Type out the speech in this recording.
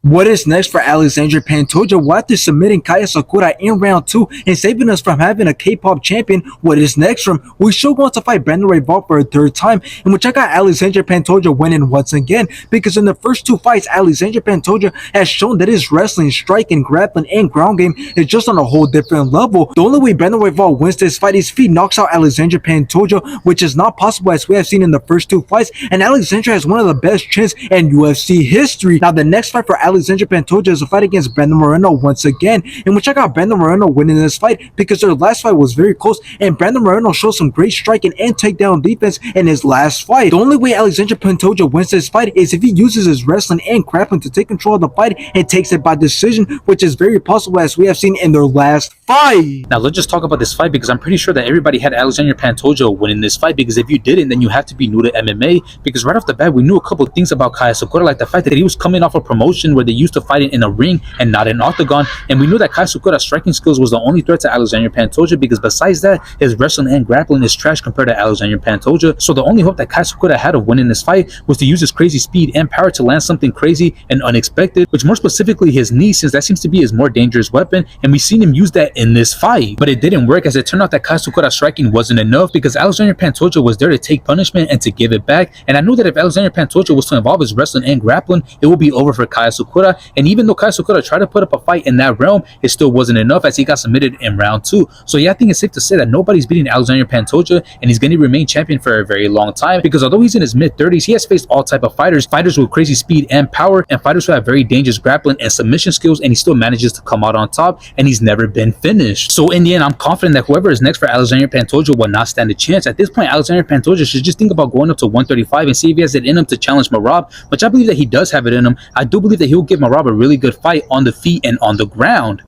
What is next for Alexandre Pantoja? What after submitting Kaya Sakura in round 2 and saving us from having a K-pop champion? What is next from? We still want to fight Brandon Royval for a third time, in which I got Alexandre Pantoja winning once again, because in the first 2 fights, Alexandre Pantoja has shown that his wrestling, striking, grappling, and ground game is just on a whole different level. The only way Brandon Royval wins this fight is if he knocks out Alexandre Pantoja, which is not possible as we have seen in the first 2 fights, and Alexandre has one of the best chins in UFC history. Now the next fight for Alexandre Pantoja is a fight against Brandon Moreno once again, in which I got Brandon Moreno winning this fight because their last fight was very close, and Brandon Moreno showed some great striking and takedown defense in his last fight. The only way Alexandre Pantoja wins this fight is if he uses his wrestling and grappling to take control of the fight and takes it by decision, which is very possible as we have seen in their last fight. Now let's just talk about this fight, because I'm pretty sure that everybody had Alexandre Pantoja winning this fight, because if you didn't, then you have to be new to MMA, because right off the bat we knew a couple of things about Kaya Sakura, like the fact that he was coming off a promotion where they used to fight in a ring and not an octagon, and we knew that Kaya Sakura's striking skills was the only threat to Alexandre Pantoja, because besides that, his wrestling and grappling is trash compared to Alexandre Pantoja. So the only hope that Kaya Sakura had of winning this fight was to use his crazy speed and power to land something crazy and unexpected, which more specifically his knee, since that seems to be his more dangerous weapon, and we've seen him use that in this fight. But it didn't work, as it turned out that Kaya Sakura's striking wasn't enough, because Alexandre Pantoja was there to take punishment and to give it back, and I knew that if Alexandre Pantoja was to involve his wrestling and grappling, it would be over for Kaya Sakura. And even though Kaya Sakura tried to put up a fight in that realm, it still wasn't enough, as he got submitted in round 2. So yeah, I think it's safe to say that nobody's beating Alexandre Pantoja, and he's going to remain champion for a very long time, because although he's in his mid-30s, he has faced all type of fighters with crazy speed and power, and fighters who have very dangerous grappling and submission skills, and he still manages to come out on top, and he's never been finished. So in the end, I'm confident that whoever is next for Alexandre Pantoja will not stand a chance. At this point, Alexandre Pantoja should just think about going up to 135 and see if he has it in him to challenge Merab, which I believe that he does have it in him. I do believe that he'll give Merab a really good fight on the feet and on the ground.